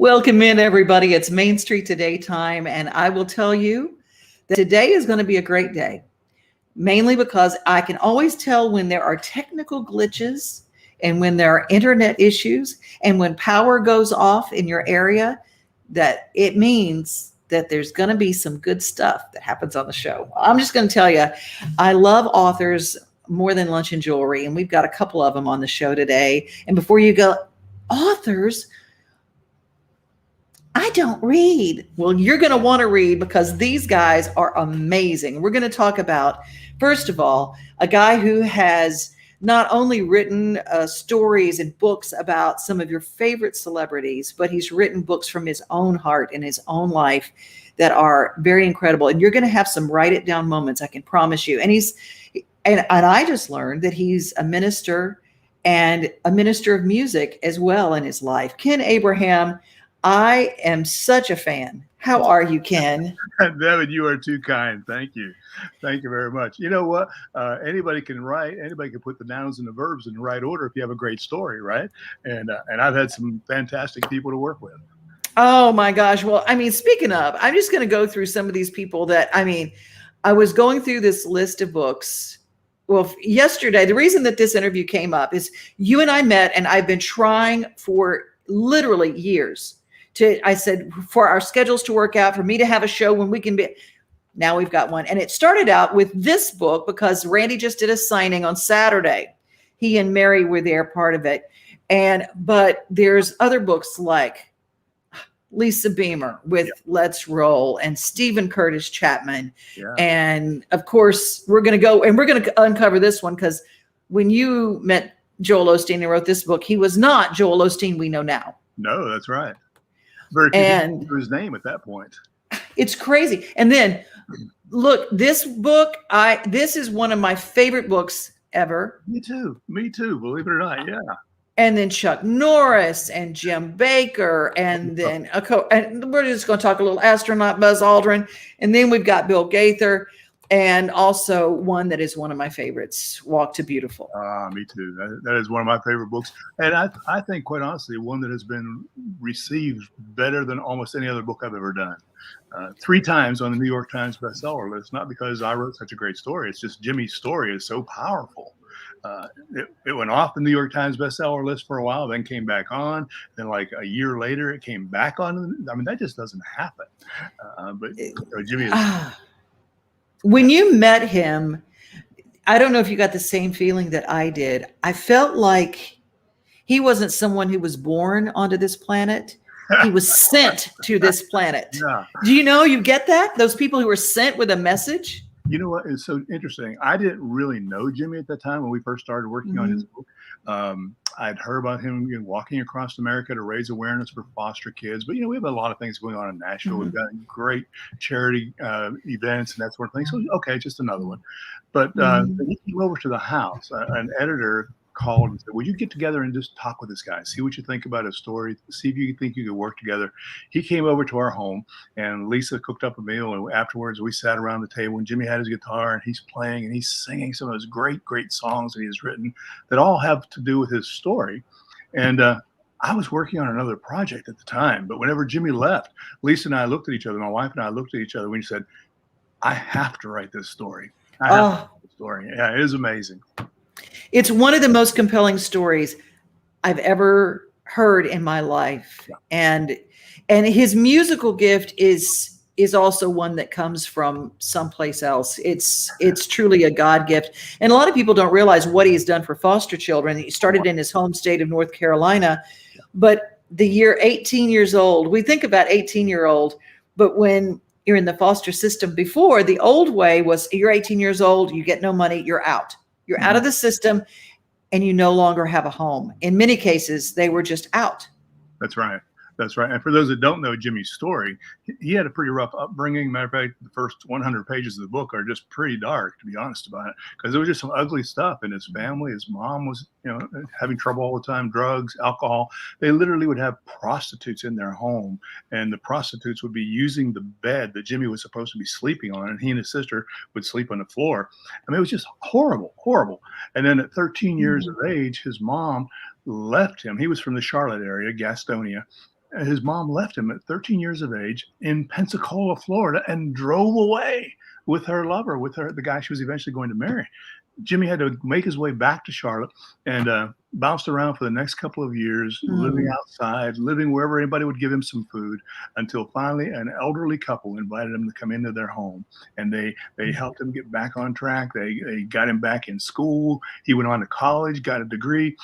Welcome in, everybody. It's Main Street Today time, and I will tell you that today is going to be a great day, mainly because I can always tell when there are technical glitches and when there are internet issues and when power goes off in your area, that it means that there's going to be some good stuff that happens on the show. I'm just going to tell you, I love authors more than lunch and jewelry, and we've got a couple of them on the show today. And before you go, authors? I don't read. Well, you're going to want to read because these guys are amazing. We're going to talk about, first of all, a guy who has not only written stories and books about some of your favorite celebrities, but he's written books from his own heart and his own life that are very incredible. And you're going to have some write it down moments, I can promise you. And I just learned that he's a minister and a minister of music as well in his life. Ken Abraham, I am such a fan. How are you, Ken? Devin, you are too kind. Thank you. Thank you very much. You know what? Anybody can write. Anybody can put the nouns and the verbs in the right order if you have a great story, right? And I've had some fantastic people to work with. Oh, my gosh. Well, I mean, speaking of, I'm just going to go through some of these people that, I was going through this list of books. Well, yesterday, the reason that this interview came up is you and I met, and I've been trying for literally years I said, for our schedules to work out, for me to have a show when we can be. Now we've got one. And it started out with this book because Randy just did a signing on Saturday. He and Mary were there, part of it. But there's other books like Lisa Beamer with Let's Roll and Stephen Curtis Chapman. Yeah. And of course, we're going to uncover this one because when you met Joel Osteen and wrote this book, he was not Joel Osteen we know now. No, that's right. And his name at that point. It's crazy. And then look, this book, this is one of my favorite books ever. Me too. Believe it or not. Yeah. And then Chuck Norris and Jim Baker. And then and we're just going to talk a little astronaut, Buzz Aldrin. And then we've got Bill Gaither. And also one that is one of my favorites, Walk to Beautiful. Me too. That is one of my favorite books. And I think, quite honestly, one that has been received better than almost any other book I've ever done. 3 times on the New York Times bestseller list, not because I wrote such a great story. It's just Jimmy's story is so powerful. It went off the New York Times bestseller list for a while, then came back on. Then like a year later, it came back on. I mean, that just doesn't happen. But Jimmy is... When you met him, I don't know if you got the same feeling that I did. I felt like he wasn't someone who was born onto this planet. He was sent to this planet. Yeah. Do you get that? Those people who were sent with a message? You know what? It's so interesting. I didn't really know Jimmy at the time when we first started working on his book. I'd heard about him walking across America to raise awareness for foster kids. But, we have a lot of things going on in Nashville. We've got great charity events and that sort of thing. So, okay, just another one. But he came over to the house. An editor called and said, "Will you get together and just talk with this guy? See what you think about his story. See if you think you could work together." He came over to our home, and Lisa cooked up a meal. And afterwards, we sat around the table, and Jimmy had his guitar, and he's playing, and he's singing some of those great, great songs that he's written that all have to do with his story. And I was working on another project at the time. But whenever Jimmy left, Lisa and I looked at each other. My wife and I looked at each other. We said, "I have to write this story. I have to write this story." Yeah, it is amazing. It's one of the most compelling stories I've ever heard in my life. Yeah. And his musical gift is also one that comes from someplace else. It's truly a God gift. And a lot of people don't realize what he's done for foster children. He started in his home state of North Carolina, but the year 18 years old, we think about 18-year-old, but when you're in the foster system before, the old way was you're 18 years old, you get no money, you're out. You're out of the system and you no longer have a home. In many cases, they were just out. That's right. That's right. And for those that don't know Jimmy's story, he had a pretty rough upbringing. Matter of fact, the first 100 pages of the book are just pretty dark, to be honest about it, because there was just some ugly stuff in his family. His mom was, having trouble all the time, drugs, alcohol. They literally would have prostitutes in their home, and the prostitutes would be using the bed that Jimmy was supposed to be sleeping on, and he and his sister would sleep on the floor. I mean, it was just horrible, horrible. And then at 13 years of age, his mom left him. He was from the Charlotte area, Gastonia. And his mom left him at 13 years of age in Pensacola, Florida, and drove away with her lover, with the guy she was eventually going to marry. Jimmy had to make his way back to Charlotte and bounced around for the next couple of years, living outside, living wherever anybody would give him some food, until finally an elderly couple invited him to come into their home. And they helped him get back on track. They got him back in school. He went on to college, got a degree,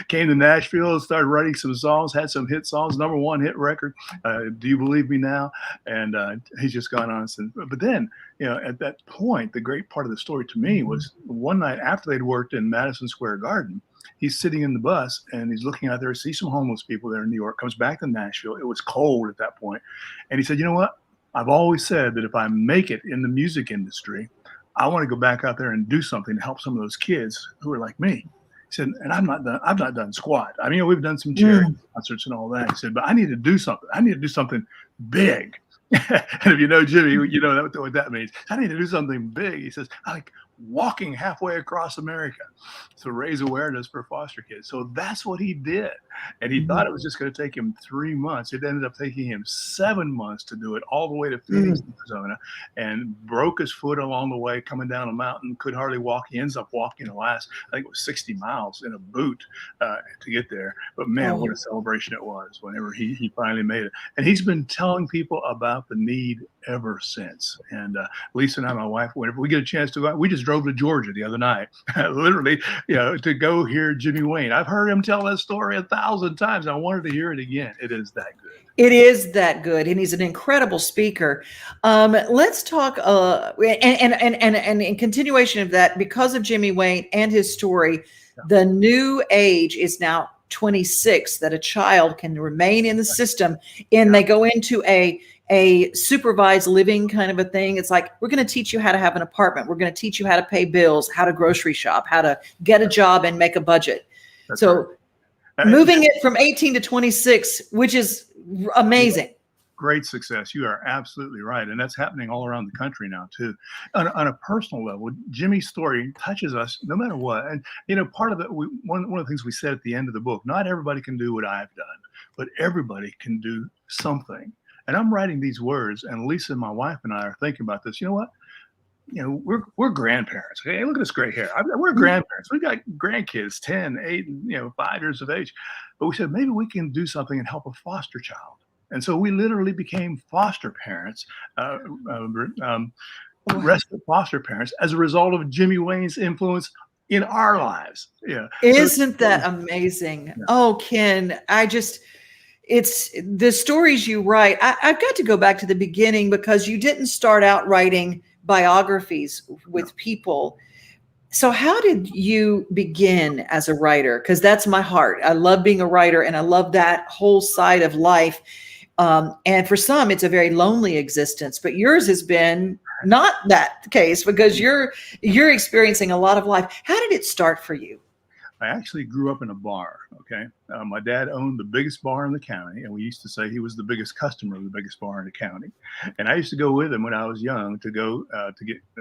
came to Nashville, started writing some songs, had some hit songs, #1 hit record, Do You Believe Me Now? And he's just gone on since. But then, at that point, the great part of the story to me was one night after they'd worked in Madison Square Garden, he's sitting in the bus and he's looking out there, sees some homeless people there in New York, comes back to Nashville. It was cold at that point. And he said, you know what? I've always said that if I make it in the music industry, I want to go back out there and do something to help some of those kids who are like me. He said, and I've not done squat. I mean, we've done some charity concerts and all that. He said, but I need to do something. I need to do something big. And if you know Jimmy, you know what that means. I need to do something big. He says, I like walking halfway across America to raise awareness for foster kids. So that's what he did. And he thought it was just going to take him 3 months. It ended up taking him 7 months to do it, all the way to Phoenix, Arizona, and broke his foot along the way, coming down a mountain, could hardly walk. He ends up walking the last, I think it was 60 miles in a boot to get there. But man, what a celebration it was whenever he finally made it. And he's been telling people about the need ever since. And Lisa and I, my wife, whenever we get a chance to go out, we just drove to Georgia the other night, literally, to go hear Jimmy Wayne. I've heard him tell that story 1,000 times. I wanted to hear it again. It is that good. It is that good, and he's an incredible speaker. Let's talk, and in continuation of that, because of Jimmy Wayne and his story, the new age is now 26, that a child can remain in the system, and they go into a supervised living kind of a thing. It's like, we're going to teach you how to have an apartment. We're going to teach you how to pay bills, how to grocery shop, how to get a job and make a budget. That's so right. Moving it from 18 to 26, which is amazing. Great success. You are absolutely right. And that's happening all around the country now, too. On a personal level, Jimmy's story touches us no matter what. And, part of it, one of the things we said at the end of the book, not everybody can do what I've done, but everybody can do something. And I'm writing these words, and Lisa, my wife, and I are thinking about this. You know what? We're grandparents. Okay, look at this gray hair. We're grandparents. We got grandkids, 10, 8, and 5 years of age. But we said maybe we can do something and help a foster child. And so we literally became foster parents, respite foster parents, as a result of Jimmy Wayne's influence in our lives. Yeah, isn't that amazing? Yeah. Oh, Ken, it's the stories you write. I've got to go back to the beginning, because you didn't start out writing biographies with people. So how did you begin as a writer? Because that's my heart. I love being a writer, and I love that whole side of life. And for some, it's a very lonely existence, but yours has been not that case, because you're experiencing a lot of life. How did it start for you? I actually grew up in a bar. Okay. My dad owned the biggest bar in the county, and we used to say he was the biggest customer of the biggest bar in the county. And I used to go with him when I was young to go to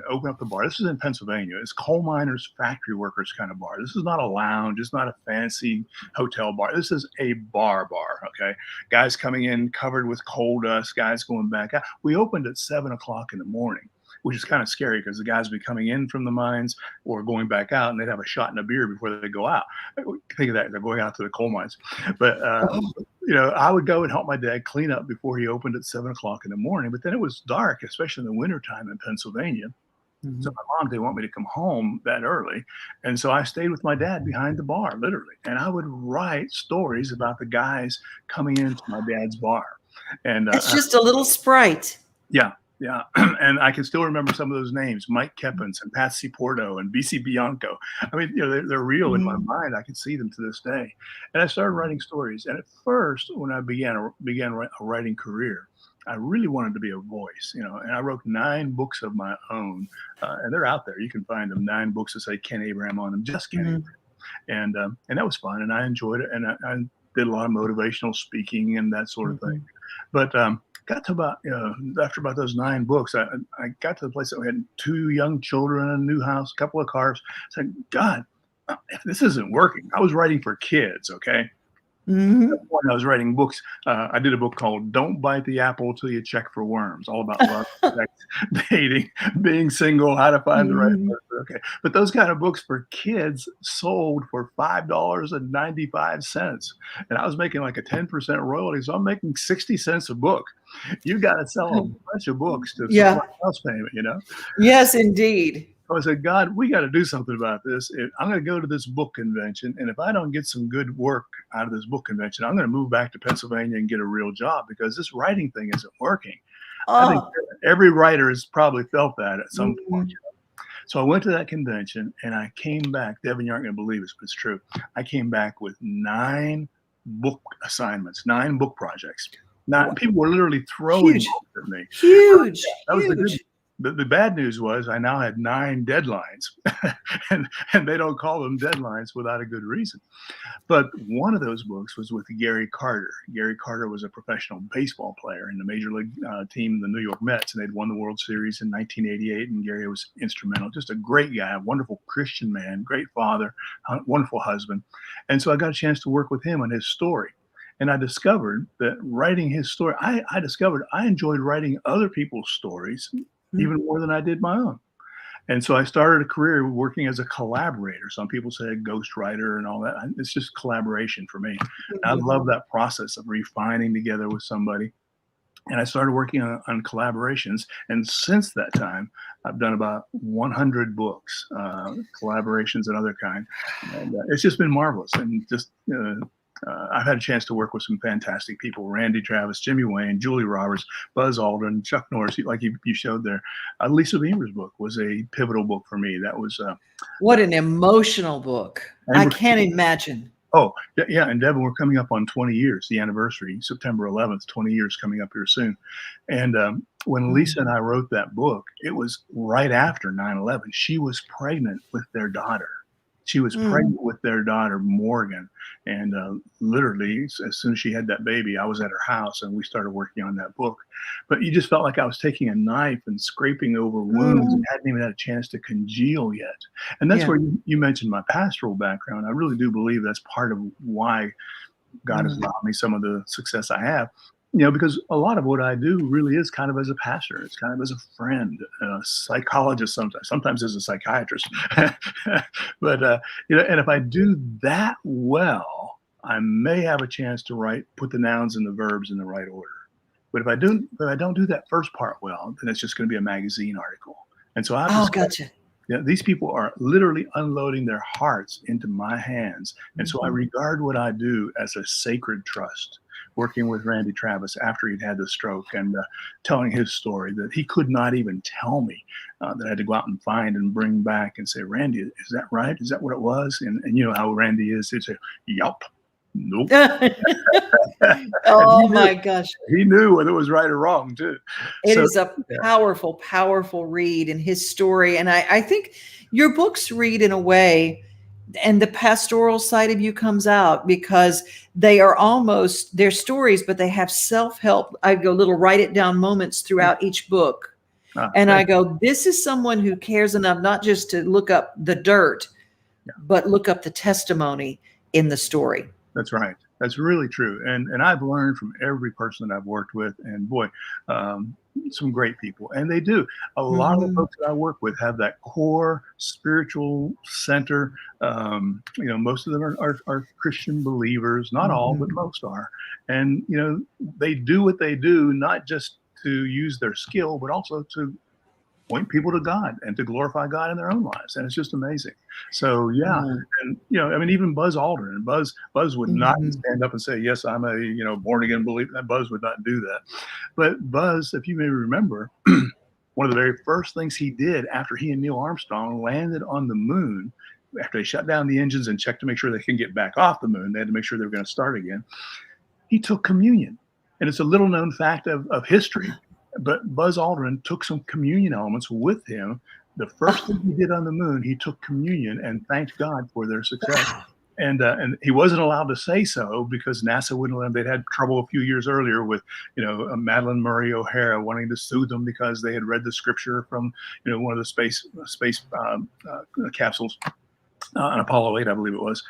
open up the bar. This is in Pennsylvania. It's coal miners, factory workers kind of bar. This is not a lounge. It's not a fancy hotel bar. This is a bar. Okay. Guys coming in covered with coal dust, guys going back out. We opened at 7 o'clock in the morning, which is kind of scary, because the guys would be coming in from the mines or going back out, and they'd have a shot and a beer before they go out. Think of that. They're going out to the coal mines. But, I would go and help my dad clean up before he opened at 7 o'clock in the morning. But then it was dark, especially in the wintertime in Pennsylvania. So my mom didn't want me to come home that early. And so I stayed with my dad behind the bar, literally. And I would write stories about the guys coming into my dad's bar. And it's just a little sprite. Yeah. Yeah, and I can still remember some of those names: Mike Keppins and Patsy Porto and BC Bianco. I mean, they're real in my mind. I can see them to this day. And I started writing stories. And at first, when I began a writing career, I really wanted to be a voice, and I wrote 9 books of my own, and they're out there. You can find them, 9 books that say Ken Abraham on them, just Ken Abraham. And that was fun, and I enjoyed it. And I did a lot of motivational speaking and that sort of thing. But got to about, after about those 9 books, I got to the place that we had 2 young children, a new house, a couple of cars. I said, God, this isn't working. I was writing for kids, okay? Mhm. When I was writing books, I did a book called "Don't Bite the Apple Till You Check for Worms," all about love, sex, dating, being single, how to find the right Mhm. person. Okay, but those kind of books for kids sold for $5.95, and I was making like a 10% royalty, so I'm making 60 cents a book. You got to sell a bunch of books to support Yeah. house payment, you know. Yes, indeed. So I said, God, we got to do something about this. I'm going to go to this book convention. And if I don't get some good work out of this book convention, I'm going to move back to Pennsylvania and get a real job because this writing thing isn't working. I think Oh. every writer has probably felt that at some point. Mhm. So I went to that convention and I came back. Devin, you aren't going to believe this, but it's true. I came back with 9 book assignments, 9 book projects. Wha People were literally throwing Huge. books at me. Huge. That was the good. Huge. The bad news was I now had 9 deadlines, and they don't call them deadlines without a good reason. But one of those books was with Gary Carter. Gary Carter was a professional baseball player in the major league team, the New York Mets, and they'd won the World Series in 1988. And Gary was instrumental, just a great guy, a wonderful Christian man, great father, wonderful husband. And so I got a chance to work with him on his story. And I discovered that writing his story, I discovered I enjoyed writing other people's stories Mm. even more than I did my own. And so I started a career working as a collaborator. Some people say a ghostwriter and all that. It's just collaboration for me. I Mhm. love that process of refining together with somebody. And I started working on collaborations. And since that time, I've done about 100 books, collaborations and other kind. And it's just been marvelous. And just I've had a chance to work with some fantastic people: Randy Travis, Jimmy Wayne, Julie Roberts, Buzz Aldrin, Chuck Norris, like you showed there. Lisa Beamer's book was a pivotal book for me. That was, What an emotional book. and I we're, can't imagine. oh, yeah. And Devin, we're coming up on 20 years, the anniversary, September 11th, 20 years coming up here soon. And when Lisa and Mhm. I wrote that book, it was right after 9/11. She was pregnant with their daughter. She was Mm. pregnant with their daughter, Morgan. And literally, as soon as she had that baby, I was at her house and we started working on that book. But you just felt like I was taking a knife and scraping over wounds and Mm. hadn't even had a chance to congeal yet. And that's Yeah. where you mentioned my pastoral background. I really do believe that's part of why God has Mm. allowed me some of the success I have. Because a lot of what I do really is kind of as a pastor. It's kind of as a friend, a psychologist sometimes as a psychiatrist. But and if I do that well, I may have a chance to put the nouns and the verbs in the right order. But if I don't do that first part well, then it's just going to be a magazine article. And so I've Oh, discovered, gotcha. these people are literally unloading their hearts into my hands. And so I Mhm. regard what I do as a sacred trust. Working with Randy Travis after he'd had the stroke and telling his story that he could not even tell me, that I had to go out and find and bring back and say, Randy, is that right? Is that what it was? And you know how Randy is. He'd say, yup, nope. And Oh my gosh. he knew whether it was right or wrong too. It So is a yeah, powerful, powerful read in his story. And I think your books read in a way, and the pastoral side of you comes out because they are almost they're stories, but they have self-help. I go little write it down moments throughout each book. And I thank go, this is someone who cares enough not just to look up the dirt, you. but look up the testimony in the story. That's right. That's really true. And I've learned from every person that I've worked with, and boy, um, some great people. And they do. A lot of the Mhm. folks that I work with have that core spiritual center. Most of them are Christian believers, not all, but Mhm. most are. And they do what they do not just to use their skill, but also to point people to God and to glorify God in their own lives. And it's just amazing. So yeah. Mm. And I mean, even Buzz Aldrin, Buzz would not Mhm. stand up and say, yes, I'm a, born again believer. Buzz would not do that. But Buzz, if you may remember, one of the very first things he did after he and Neil Armstrong landed on the moon, after they shut down the engines and checked to make sure they can get back off the moon, they had to make sure they were going to start again. He took communion. And it's a little known fact of history, but Buzz Aldrin took some communion elements with him. The first thing he did on the moon, he took communion and thanked God for their success. Wow. And he wasn't allowed to say so because NASA wouldn't let him. They'd had trouble a few years earlier with, Madeline Murray O'Hara wanting to sue them because they had read the scripture from, one of the space capsules. on Apollo 8, I believe it was.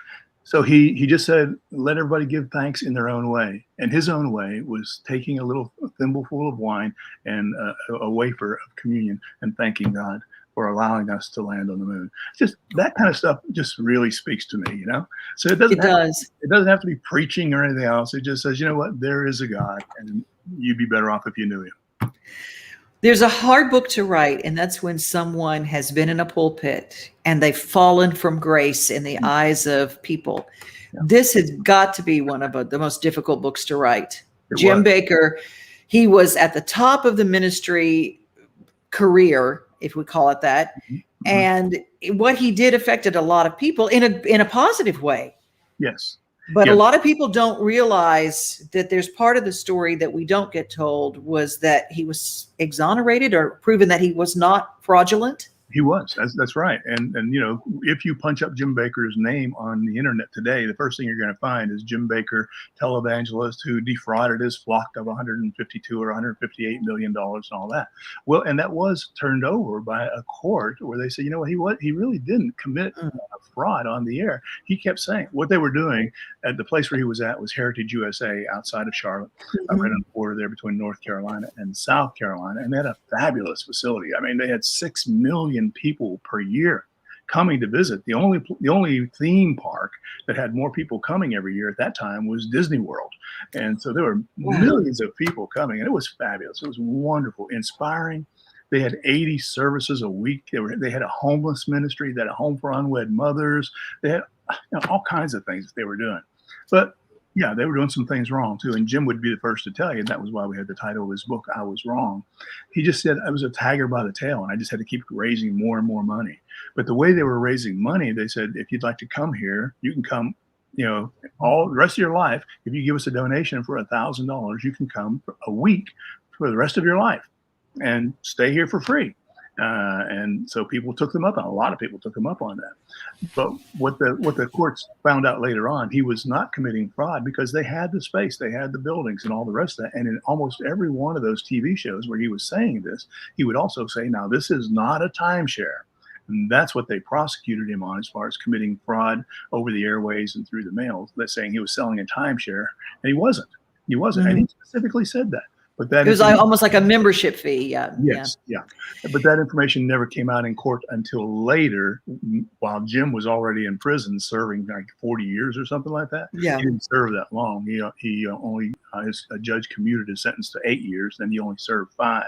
So he just said, let everybody give thanks in their own way. And his own way was taking a little thimbleful of wine and a wafer of communion and thanking God for allowing us to land on the moon. Just that kind of stuff just really speaks to me, you know? So It does. it doesn't have to be preaching or anything else. It just says, you know what, there is a God, and you'd be better off if you knew him. There's a hard book to write, and that's when someone has been in a pulpit and they've fallen from grace in the eyes of people. Yeah. This has got to be one of the most difficult books to write. Jim Was. Bakker, he was at the top of the ministry career, if we call it that. Mm-hmm. And what he did affected a lot of people in a positive way. Yes. But a lot of people don't realize that there's part of the story that we don't get told was that he was exonerated or proven that he was not fraudulent. He was. That's right. And you know, if you punch up Jim Bakker's name on the internet today, the first thing you're going to find is Jim Bakker, televangelist who defrauded his flock of 152 or 158 million dollars and all that. Well, and that was turned over by a court where they said, you know what, he really didn't commit fraud on the air. He kept saying what they were doing at the place where he was at was Heritage USA outside of Charlotte, right on the border there between North Carolina and South Carolina, and they had a fabulous facility. I mean, they had 6 million people per year coming to visit. The only theme park that had more people coming every year at that time was Disney World, and so there were millions of people coming, and it was fabulous. It was wonderful, inspiring. They had 80 services a week. They had a homeless ministry. They had a home for unwed mothers. They had all kinds of things that they were doing. But yeah, they were doing some things wrong too. And Jim would be the first to tell you. And that was why we had the title of his book, I Was Wrong. He just said I was a tiger by the tail, and I just had to keep raising more and more money. But the way they were raising money, they said, if you'd like to come here, you can come, you know, all the rest of your life. If you give us a donation for $1,000, you can come for a week for the rest of your life and stay here for free. And so people took them up on, a lot of people took them up on that. But what the courts found out later on, he was not committing fraud because they had the space, they had the buildings and all the rest of that. And in almost every one of those TV shows where he was saying this, he would also say, now this is not a timeshare. And that's what they prosecuted him on as far as committing fraud over the airways and through the mail. They're saying he was selling a timeshare, and he wasn't. He wasn't. And he specifically said that. But that it was almost like a membership fee. Yeah. Yes. Yeah. But that information never came out in court until later, while Jim was already in prison serving like 40 years or something like that. Yeah. He didn't serve that long. He only, a judge commuted his sentence to 8 years, then he only served 5.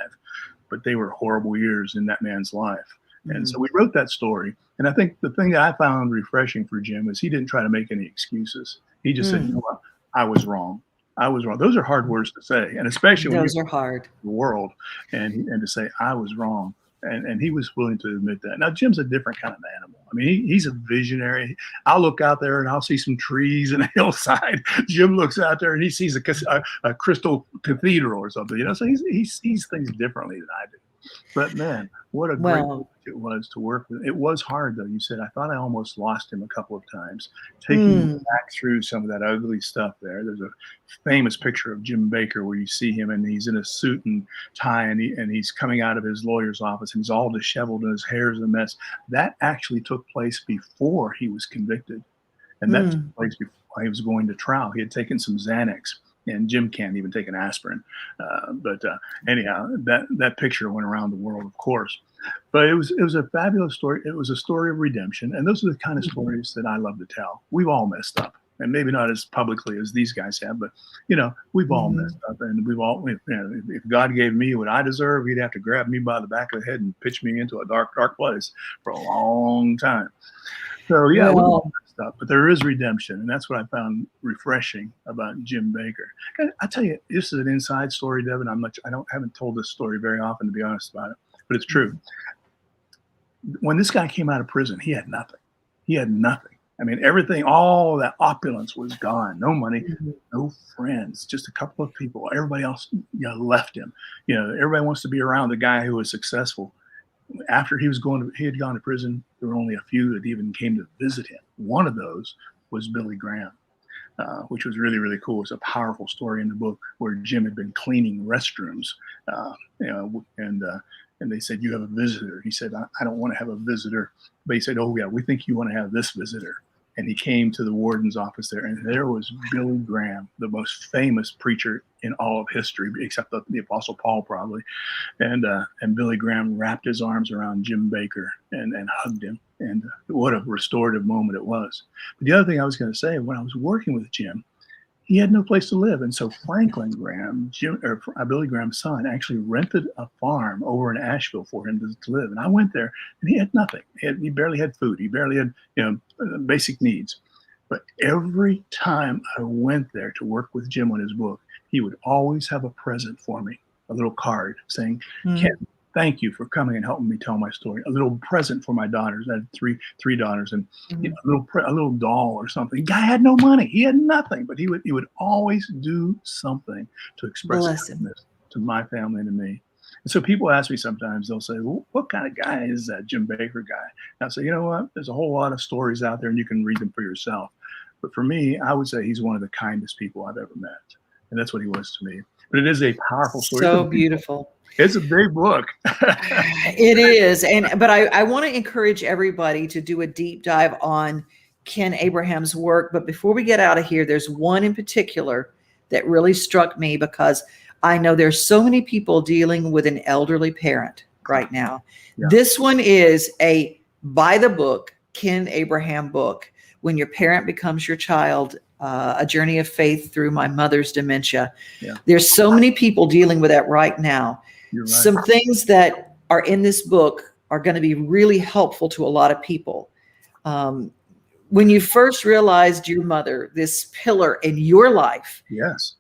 But they were horrible years in that man's life. And so we wrote that story. And I think the thing that I found refreshing for Jim is he didn't try to make any excuses. He just said, you know what, I was wrong. I was wrong. Those are hard words to say, and especially when you're hard. The world, and to say I was wrong, and he was willing to admit that. Now Jim's a different kind of animal. I mean, he's a visionary. I'll look out there and I'll see some trees and a hillside. Jim looks out there and he sees a crystal cathedral or something. You know, so he sees things differently than I do. But man, what a great book it was to work with. It was hard though. You said, I thought I almost lost him a couple of times. Taking him back through some of that ugly stuff there. There's a famous picture of Jim Bakker where you see him and he's in a suit and tie and he's coming out of his lawyer's office and he's all disheveled and his hair's a mess. That actually took place before he was convicted. And that took place before he was going to trial. He had taken some Xanax. And Jim can't even take an aspirin. Anyhow, that picture went around the world, of course. But it was a fabulous story. It was a story of redemption. And those are the kind of stories that I love to tell. We've all messed up. And maybe not as publicly as these guys have, but, you know, we've all messed up. And we've all, you know, if God gave me what I deserve, he'd have to grab me by the back of the head and pitch me into a dark, dark place for a long time. So, yeah, we've all messed up. But there is redemption. And that's what I found refreshing about Jim Bakker. And I tell you, this is an inside story, Devin. Haven't told this story very often, to be honest about it, but it's true. When this guy came out of prison, he had nothing. He had nothing. I mean, everything, all that opulence was gone. No money, no friends, just a couple of people. Everybody else, you know, left him. You know, everybody wants to be around the guy who was successful. After he had gone to prison, there were only a few that even came to visit him. One of those was Billy Graham. which was really, really cool. It's a powerful story in the book where Jim had been cleaning restrooms, and they said, "You have a visitor." He said, I don't want to have a visitor. But he said, "Oh, yeah, we think you want to have this visitor." And he came to the warden's office there, and there was Billy Graham, the most famous preacher in all of history, except the Apostle Paul probably. And Billy Graham wrapped his arms around Jim Baker and hugged him. And what a restorative moment it was. But the other thing I was going to say, when I was working with Jim, he had no place to live. And so Franklin Graham, Billy Graham's son, actually rented a farm over in Asheville for him to live. And I went there, and he had nothing. He barely had food. He barely had, basic needs. But every time I went there to work with Jim on his book, he would always have a present for me, a little card saying, "Ken, thank you for coming and helping me tell my story." A little present for my daughters. I had three daughters, and a little doll or something. The guy had no money. He had nothing, but he would always do something to express kindness to my family and to me. And so people ask me sometimes, they'll say, "Well, what kind of guy is that Jim Baker guy?" And I say, "You know what? There's a whole lot of stories out there, and you can read them for yourself. But for me, I would say he's one of the kindest people I've ever met." And that's what he was to me. But it is a powerful story. So beautiful. It's a big book. It is. But I want to encourage everybody to do a deep dive on Ken Abraham's work. But before we get out of here, there's one in particular that really struck me, because I know there's so many people dealing with an elderly parent right now. Yeah. This one is a by the book Ken Abraham book, When Your Parent Becomes Your Child, A Journey of Faith Through My Mother's Dementia. Yeah. There's so many people dealing with that right now. Right. Some things that are in this book are going to be really helpful to a lot of people. When you first realized your mother, this pillar in your life, yes,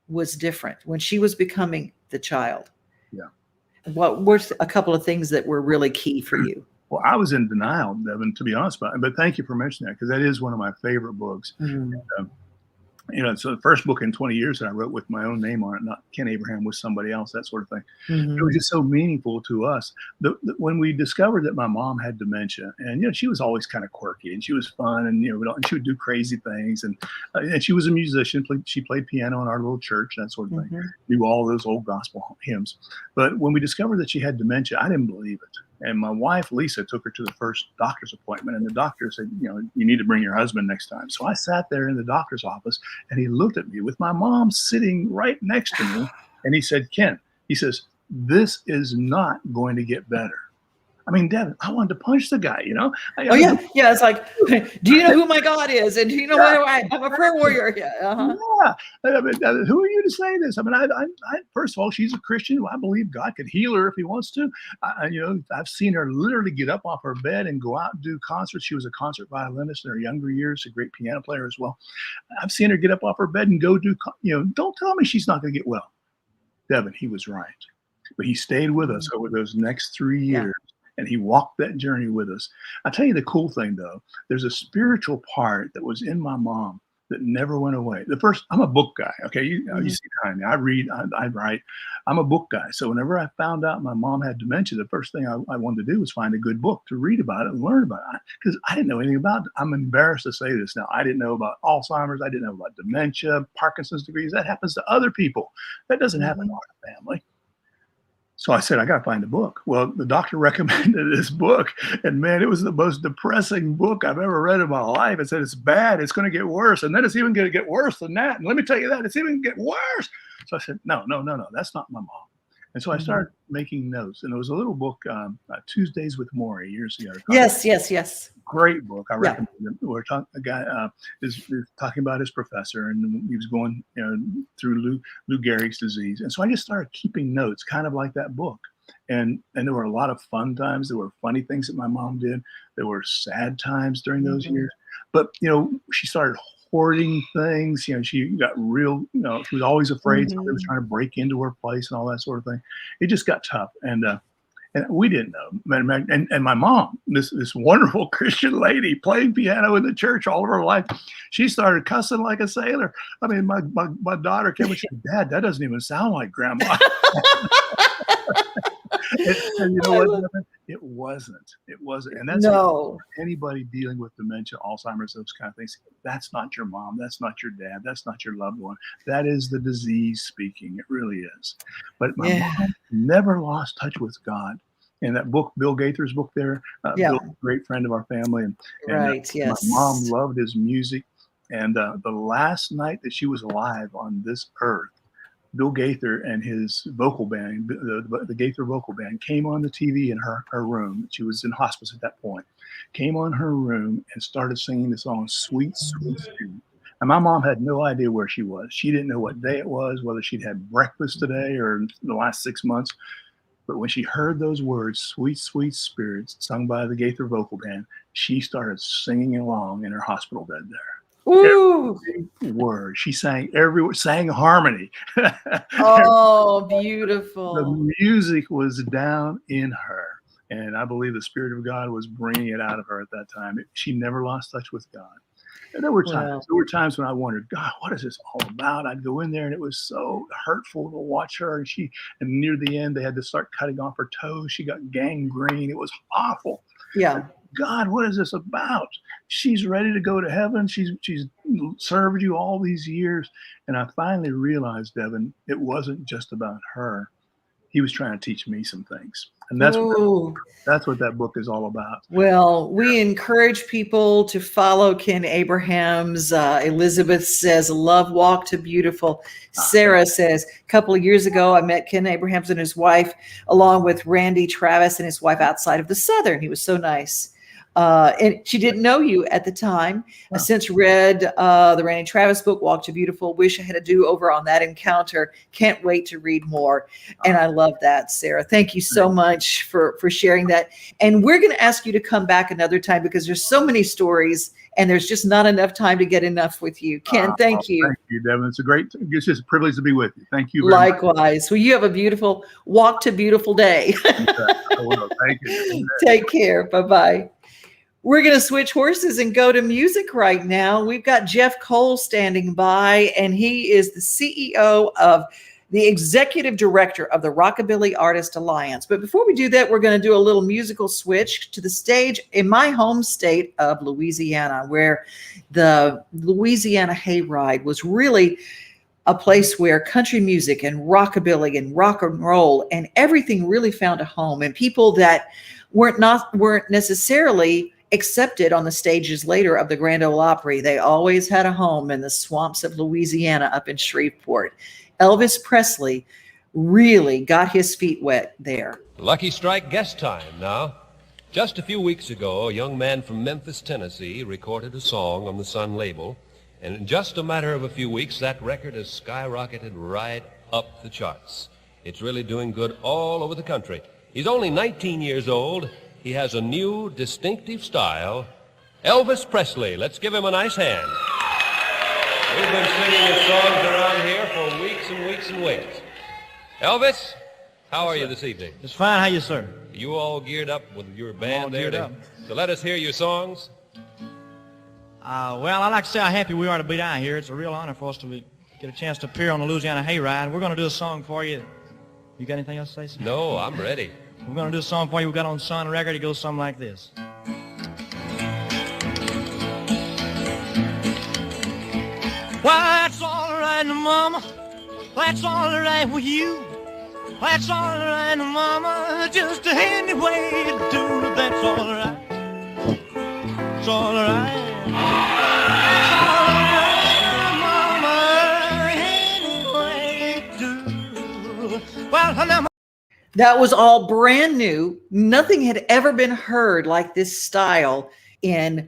was different when she was becoming the child. Yeah. What were a couple of things that were really key for you? Well, I was in denial, Devin, to be honest about it. But thank you for mentioning that, because that is one of my favorite books. Mm-hmm. It's the first book in 20 years that I wrote with my own name on it, not Ken Abraham with somebody else, that sort of thing. Mm-hmm. It was just so meaningful to us. When we discovered that my mom had dementia, and she was always kind of quirky, and she was fun, and and she would do crazy things, and she was a musician. She played piano in our little church, that sort of thing. Mm-hmm. Knew all those old gospel hymns. But when we discovered that she had dementia, I didn't believe it. And my wife, Lisa, took her to the first doctor's appointment, and the doctor said, "You need to bring your husband next time." So I sat there in the doctor's office, and he looked at me with my mom sitting right next to me, and he said, "Ken," he says, "this is not going to get better." I mean, Devin, I wanted to punch the guy, Yeah. It's like, do you know who my God is? And do you know what I'm a prayer warrior? Yeah. Uh-huh. Yeah. I mean, who are you to say this? I mean, I first of all, she's a Christian. I believe God could heal her if he wants to. I've seen her literally get up off her bed and go out and do concerts. She was a concert violinist in her younger years, a great piano player as well. I've seen her get up off her bed and go do, don't tell me she's not going to get well. Devin, he was right. But he stayed with us over those next 3 years. Yeah. And he walked that journey with us. I tell you the cool thing, though, there's a spiritual part that was in my mom that never went away. I'm a book guy. Okay. You see behind me, I read, I write, I'm a book guy. So whenever I found out my mom had dementia, the first thing I wanted to do was find a good book to read about it and learn about it, because I didn't know anything about it. I'm embarrassed to say this now. I didn't know about Alzheimer's. I didn't know about dementia, Parkinson's disease. That happens to other people. That doesn't happen in our family. So I said, I got to find a book. Well, the doctor recommended this book, and man, it was the most depressing book I've ever read in my life. It said, it's bad. It's going to get worse. And then it's even going to get worse than that. And let me tell you that it's even going to get worse. So I said, no, that's not my mom. And so I started making notes, and it was a little book, Tuesdays with Maury, years ago. Yes. Great book. I recommend it. A guy is talking about his professor, and he was going through Lou Gehrig's disease. And so I just started keeping notes, kind of like that book. And there were a lot of fun times. There were funny things that my mom did. There were sad times during those years. But, she started hoarding things. She got real, she was always afraid somebody was trying to break into her place and all that sort of thing. It just got tough. And we didn't know. And my mom, this wonderful Christian lady playing piano in the church all of her life, she started cussing like a sailor. I mean, my daughter came and said, "Dad, that doesn't even sound like Grandma." And you know I what, love, Devin? It wasn't. It wasn't. And that's no. anybody dealing with dementia, Alzheimer's, those kind of things. That's not your mom. That's not your dad. That's not your loved one. That is the disease speaking. It really is. But my Yeah. mom never lost touch with God. In that book, Bill Gaither's book there, Yeah. Bill's a great friend of our family. And Right. my mom Yes. loved his music. And the last night that she was alive on this earth, Bill Gaither and his vocal band, the Gaither vocal band, came on the TV in her room. She was in hospice at that point. Came on her room and started singing the song "Sweet, Sweet Spirit." And my mom had no idea where she was. She didn't know what day it was, whether she'd had breakfast today or in the last 6 months. But when she heard those words, "Sweet, Sweet Spirits," sung by the Gaither vocal band, she started singing along in her hospital bed there. Ooh. Word. She sang sang harmony. Oh, The beautiful. music was down in her. And I believe the Spirit of God was bringing it out of her at that time. She never lost touch with God. And Well, there were times when I wondered, God, what is this all about? I'd go in there and it was so hurtful to watch her. And near the end, they had to start cutting off her toes. She got gangrene. It was awful. yeah. God, what is this about? She's ready to go to heaven. She's served you all these years. And I finally realized, Devin, it wasn't just about her. He was trying to teach me some things. And Ooh. that's what that book is all about. Well, we encourage people to follow Ken Abrahams. Elizabeth says, love walk to beautiful. Thank Sarah says, a couple of years ago, I met Ken Abrahams and his wife, along with Randy Travis and his wife outside of the Southern. He was so nice. And she didn't know you at the time. I you. since read the Randy Travis book, Walk to Beautiful. Wish I had a do-over on that encounter. Can't wait to read more. And I love that, Sarah. Thank you so much for sharing that. And we're going to ask you to come back another time because there's so many stories and there's just not enough time to get enough with you. Ken, thank you. Thank you, Devin. It's just a privilege to be with you. Thank you very much. Likewise. Well, you have a beautiful walk to beautiful day. I will. Thank you. Take care. Bye-bye. We're going to switch horses and go to music right now. We've got Jeff Cole standing by, and he is the CEO of the executive director of the Rockabilly Artist Alliance. But before we do that, we're going to do a little musical switch to the stage in my home state of Louisiana, where the Louisiana Hayride was really a place where country music and rockabilly and rock and roll and everything really found a home, and people that weren't necessarily accepted on the stages later of the Grand Ole Opry. They always had a home in the swamps of Louisiana up in Shreveport. Elvis Presley really got his feet wet there. Lucky Strike guest time now. Just a few weeks ago, a young man from Memphis, Tennessee, recorded a song on the Sun label, and in just a matter of a few weeks, that record has skyrocketed right up the charts. It's really doing good all over the country. He's only 19 years old. He has a new, distinctive style. Elvis Presley. Let's give him a nice hand. We've been singing his songs around here for weeks and weeks and weeks. Elvis, how are you this evening? Just fine. How you, sir? You all geared up with your band all there geared up. to let us hear your songs? Well, I'd like to say how happy we are to be down here. It's a real honor for us to get a chance to appear on the Louisiana Hayride. We're going to do a song for you. You got anything else to say, sir? No, I'm ready. We're going to do a song for you we got on Sun record. It goes something like this. Well, that's all right, Mama. That's all right with you. That's all right, Mama. Just any way you do. That's all right. It's all right. It's all right, Mama. Any way you do. Well, now. That was all brand new. Nothing had ever been heard like this style in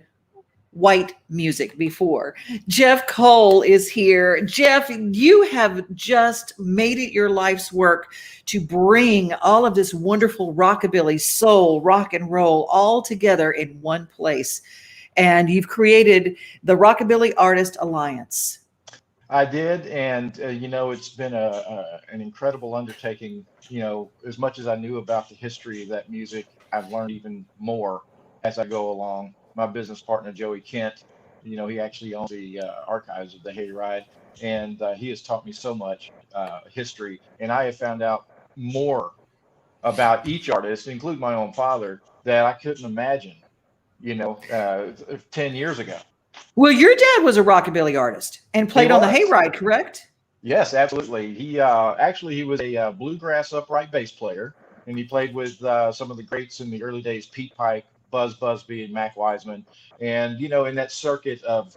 white music before. Jeff Cole is here. Jeff, you have just made it your life's work to bring all of this wonderful rockabilly, soul, rock and roll all together in one place. And you've created the Rockabilly Artist Alliance. I did, and it's been an incredible undertaking. As much as I knew about the history of that music, I've learned even more as I go along. My business partner Joey Kent, he actually owns the archives of the Hayride, and he has taught me so much history, and I have found out more about each artist, including my own father, that I couldn't imagine, 10 years ago. Well, your dad was a rockabilly artist and He played on the was. Hayride, correct? Yes, absolutely. He actually he was a bluegrass upright bass player, and he played with some of the greats in the early days: Pete Pike, Buzz Busby, and Mac Wiseman. And in that circuit of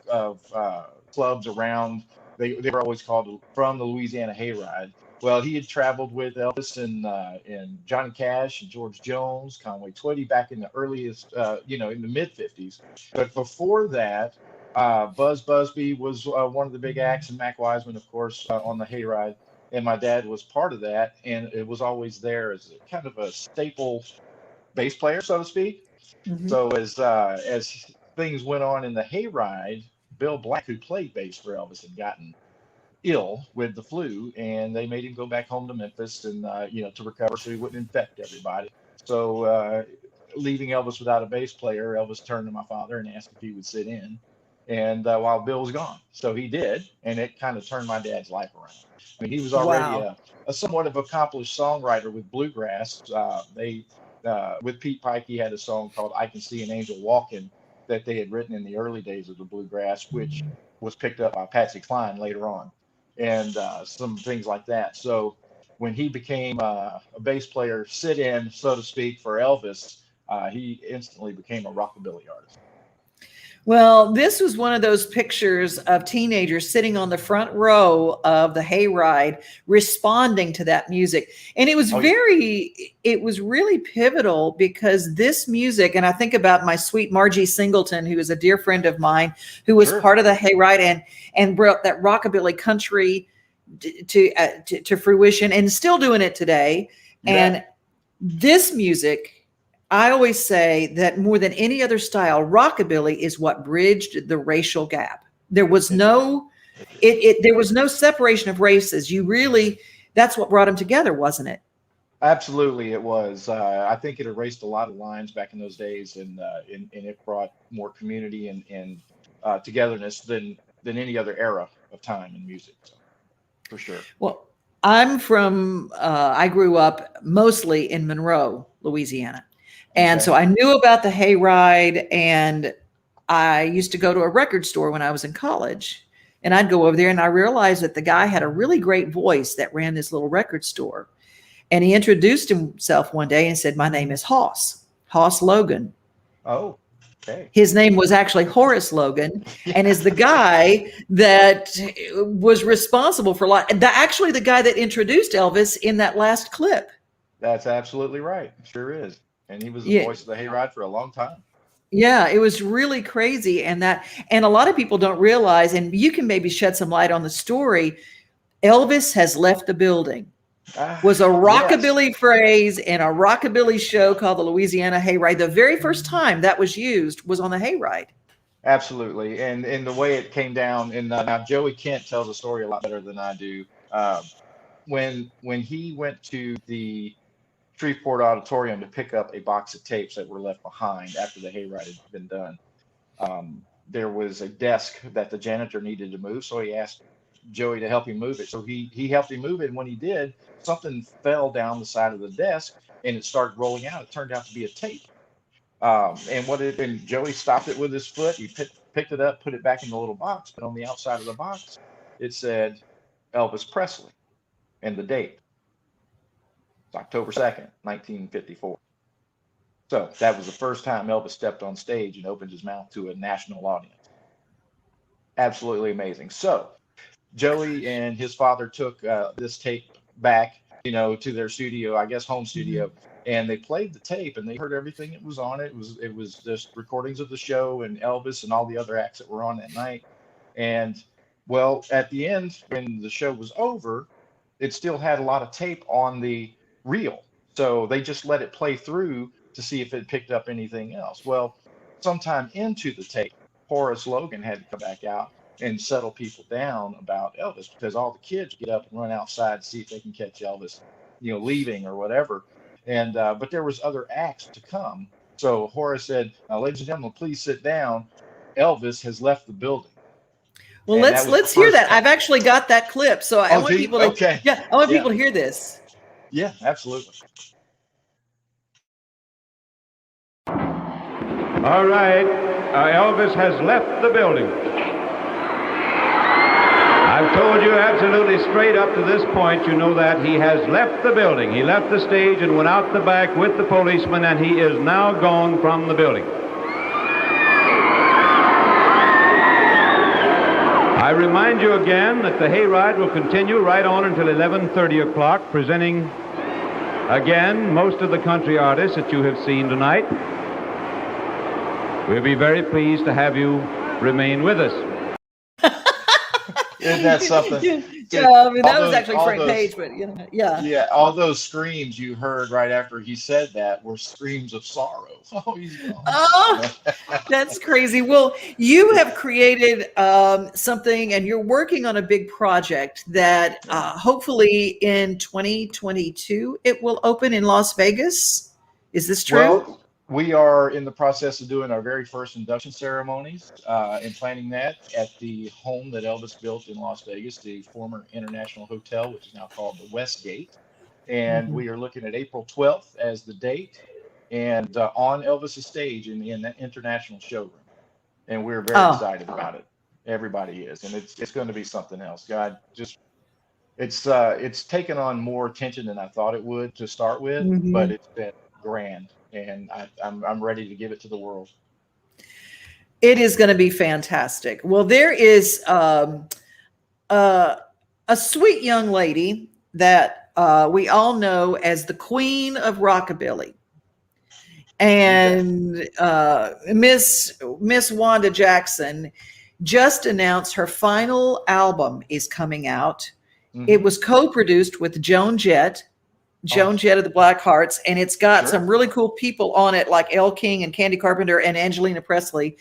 clubs around, they were always called from the Louisiana Hayride. Well, he had traveled with Elvis and Johnny Cash and George Jones, Conway Twitty back in the earliest, in the mid '50s. But before that, Buzz Busby was one of the big acts, and Mac Wiseman, of course, on the Hayride. And my dad was part of that, and it was always there as kind of a staple bass player, so to speak. Mm-hmm. So as things went on in the Hayride, Bill Black, who played bass for Elvis, had gotten ill with the flu, and they made him go back home to Memphis and to recover so he wouldn't infect everybody. So leaving Elvis without a bass player, Elvis turned to my father and asked if he would sit in. And while Bill was gone, so he did, and it kind of turned my dad's life around. I mean, he was already a somewhat of accomplished songwriter with bluegrass. With Pete Pike, he had a song called "I Can See an Angel Walking" that they had written in the early days of the bluegrass, which was picked up by Patsy Cline later on, and some things like that. So when he became a bass player, sit-in, so to speak, for Elvis, he instantly became a rockabilly artist. Well, this was one of those pictures of teenagers sitting on the front row of the Hayride responding to that music. And it was it was really pivotal because this music, and I think about my sweet Margie Singleton, who is a dear friend of mine, who was part of the Hayride and brought that rockabilly country to fruition and still doing it today. Yeah. And this music, I always say that more than any other style, rockabilly is what bridged the racial gap. There was no, there was no separation of races. That's what brought them together, wasn't it? Absolutely, it was. I think it erased a lot of lines back in those days, and it brought more community and togetherness than any other era of time in music, so, for sure. Well, I grew up mostly in Monroe, Louisiana. And so I knew about the Hayride, and I used to go to a record store when I was in college, and I'd go over there and I realized that the guy had a really great voice that ran this little record store. And he introduced himself one day and said, "My name is Hoss Logan." Oh, okay. His name was actually Horace Logan, and is the guy that was responsible for actually the guy that introduced Elvis in that last clip. That's absolutely right. Sure is. And he was the voice of the Hayride for a long time. Yeah, it was really crazy. And a lot of people don't realize, and you can maybe shed some light on the story, Elvis has left the building. Was a rockabilly phrase in a rockabilly show called the Louisiana Hayride. The very first time that was used was on the Hayride. Absolutely. And the way it came down, and now Joey Kent tells the story a lot better than I do. When he went to the Shreveport Auditorium to pick up a box of tapes that were left behind after the Hayride had been done, there was a desk that the janitor needed to move, so he asked Joey to help him move it. So he helped him move it, and when he did, something fell down the side of the desk and it started rolling out. It turned out to be a tape. And Joey stopped it with his foot. He picked it up, put it back in the little box, but on the outside of the box it said Elvis Presley and the date. It's October 2nd, 1954. So that was the first time Elvis stepped on stage and opened his mouth to a national audience. Absolutely amazing. So Joey and his father took this tape back, to their studio, I guess home studio, and they played the tape and they heard everything that was on it. It was just recordings of the show and Elvis and all the other acts that were on that night. And well, at the end, when the show was over, it still had a lot of tape on the reel. So they just let it play through to see if it picked up anything else. Well, sometime into the tape, Horace Logan had to come back out and settle people down about Elvis, because all the kids get up and run outside to see if they can catch Elvis, leaving or whatever. And but there was other acts to come. So Horace said, "Ladies and gentlemen, please sit down. Elvis has left the building." Well, let's hear that. I've actually got that clip, so I want people to people to hear this. Yeah, absolutely. All right, Elvis has left the building. I've told you absolutely straight up to this point, you know that he has left the building. He left the stage and went out the back with the policeman, and he is now gone from the building. I remind you again that the hayride will continue right on until 11:30 o'clock, presenting again most of the country artists that you have seen tonight. We'll be very pleased to have you remain with us. Isn't that something? Yeah, I mean, that was actually Frank Page, but yeah. Yeah, all those screams you heard right after he said that were screams of sorrow. Oh, he's gone. Oh, that's crazy. Well, you have created something, and you're working on a big project that hopefully in 2022 it will open in Las Vegas. Is this true? Well, we are in the process of doing our very first induction ceremonies and planning that at the home that Elvis built in Las Vegas, the former International Hotel, which is now called the Westgate. And we are looking at April 12th as the date, and on Elvis's stage in the International Showroom. And we're very excited about it. Everybody is, and it's going to be something else. God, just it's taken on more attention than I thought it would to start with, but it's been grand, and I'm ready to give it to the world. It is going to be fantastic. Well, there is a sweet young lady that we all know as the Queen of Rockabilly, and Miss Wanda Jackson just announced her final album is coming out. It was co-produced with Joan Jett of the Black Hearts, and it's got some really cool people on it like Elle King and Candy Carpenter and Angelina Presley.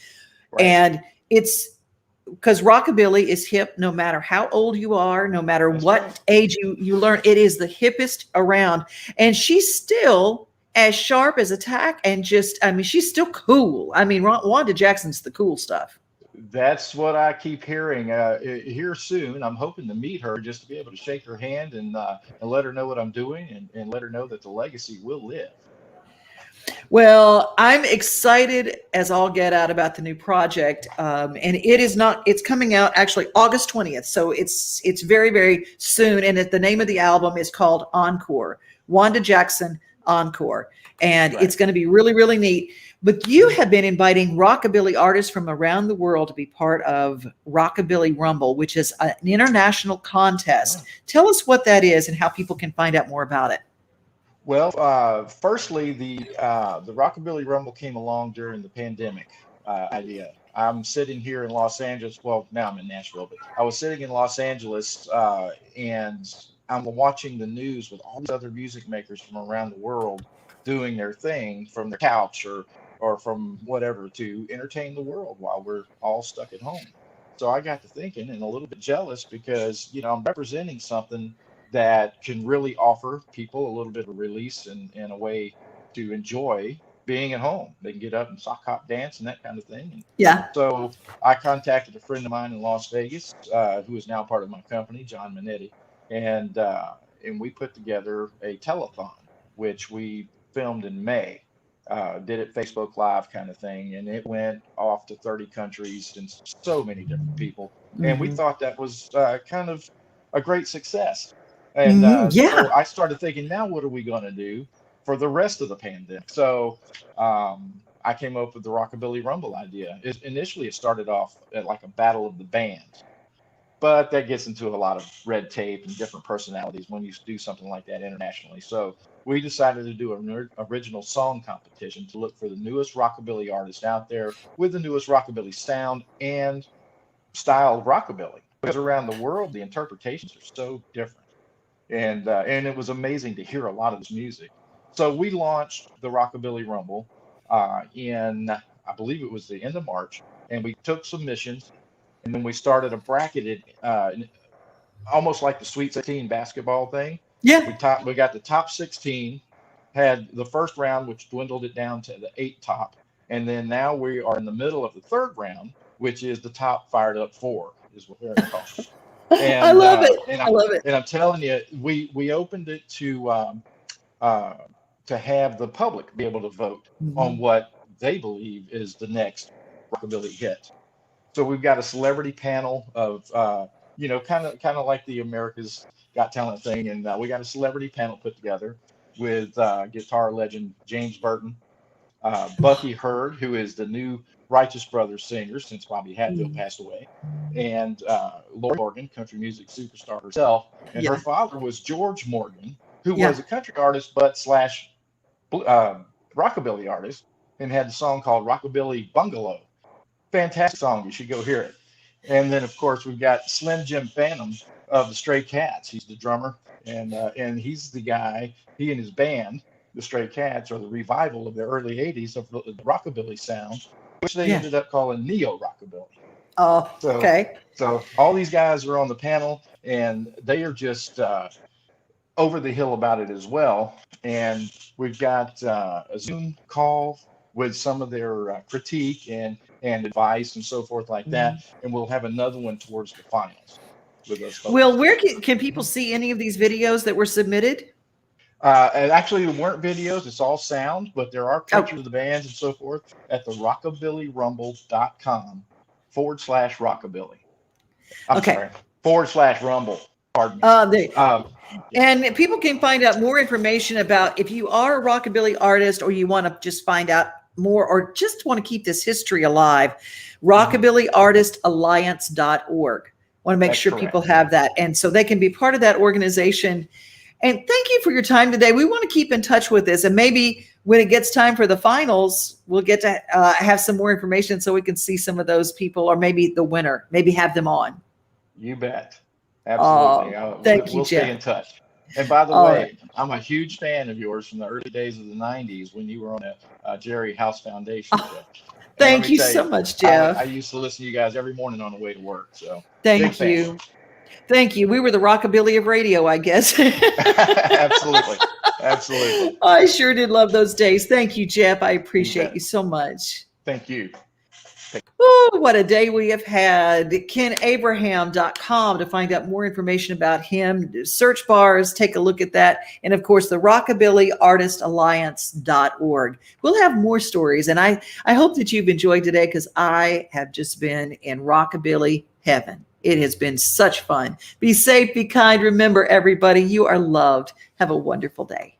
Right. And it's because rockabilly is hip no matter how old you are, no matter what age you learn. It is the hippest around, and she's still as sharp as a tack, and she's still cool. I mean, Wanda Jackson's the cool stuff. That's what I keep hearing. Here soon, I'm hoping to meet her just to be able to shake her hand and let her know what I'm doing, and let her know that the legacy will live. Well, I'm excited as all get out about the new project. And it's coming out actually August 20th. So it's very, very soon. And the name of the album is called Encore, Wanda Jackson Encore. And it's going to be really, really neat. But you have been inviting rockabilly artists from around the world to be part of Rockabilly Rumble, which is an international contest. Tell us what that is and how people can find out more about it. Well, firstly, the Rockabilly Rumble came along during the pandemic idea. I'm sitting here in Los Angeles. Well, now I'm in Nashville, but I was sitting in Los Angeles and I'm watching the news with all these other music makers from around the world doing their thing from their couch or from whatever to entertain the world while we're all stuck at home. So I got to thinking and a little bit jealous because, I'm representing something that can really offer people a little bit of release and a way to enjoy being at home. They can get up and sock hop dance and that kind of thing. Yeah. So I contacted a friend of mine in Las Vegas, who is now part of my company, John Minetti, and we put together a telethon, which we filmed in May. Did it Facebook Live kind of thing, and it went off to 30 countries and so many different people. And we thought that was kind of a great success. And so I started thinking, now what are we going to do for the rest of the pandemic? So I came up with the Rockabilly Rumble idea. Initially, it started off at like a battle of the bands, but that gets into a lot of red tape and different personalities when you do something like that internationally. So we decided to do an original song competition to look for the newest rockabilly artist out there with the newest rockabilly sound and style of rockabilly. Because around the world, the interpretations are so different. And it was amazing to hear a lot of this music. So we launched the Rockabilly Rumble in, I believe it was the end of March, and we took submissions, and then we started a bracketed, almost like the Sweet 16 basketball thing. Yeah. We got the top 16, had the first round, which dwindled it down to the 8 top, and then now we are in the middle of the third round, which is the top fired up 4, is what they're called. And, I love it. I love it. And I'm telling you, we opened it to have the public be able to vote on what they believe is the next rockabilly hit. So we've got a celebrity panel of, kind of like the America's Got Talent thing, and we got a celebrity panel put together with guitar legend James Burton, Bucky Hurd, who is the new Righteous Brothers singer since Bobby Hatfield passed away, and Lori Morgan, country music superstar herself, and her father was George Morgan, who was a country artist but slash rockabilly artist, and had a song called Rockabilly Bungalow. Fantastic song. You should go hear it. And then, of course, we've got Slim Jim Phantom of the Stray Cats. He's the drummer, and he's the guy. He and his band, the Stray Cats, are the revival of the early '80s of the rockabilly sound, which they ended up calling neo rockabilly. Oh, okay. So all these guys are on the panel, and they are just over the hill about it as well. And we've got a Zoom call with some of their critique and advice and so forth like that. And we'll have another one towards the finals with those folks. Well, where can people see any of these videos that were submitted? And actually, there weren't videos. It's all sound, but there are pictures of the bands and so forth at the rockabillyrumble.com/rockabilly. I'm sorry, /rumble. Pardon me. And people can find out more information about if you are a rockabilly artist or you want to just find out more or just want to keep this history alive. Rockabillyartistalliance.org. Want to make sure people have that. And so they can be part of that organization. And thank you for your time today. We want to keep in touch with this. And maybe when it gets time for the finals, we'll get to have some more information so we can see some of those people or maybe the winner, maybe have them on. You bet. Absolutely. We'll stay in touch. And by the way, I'm a huge fan of yours from the early days of the 90s when you were on a Jerry House Foundation. Thank you so much, Jeff. I used to listen to you guys every morning on the way to work. So thank you. Thank you. We were the rockabilly of radio, I guess. Absolutely. Absolutely. I sure did love those days. Thank you, Jeff. I appreciate you so much. Thank you. Oh, what a day we have had. KenAbraham.com to find out more information about him. Search bars, take a look at that. And of course, the rockabillyartistalliance.org. We'll have more stories. And I hope that you've enjoyed today because I have just been in rockabilly heaven. It has been such fun. Be safe, be kind. Remember, everybody, you are loved. Have a wonderful day.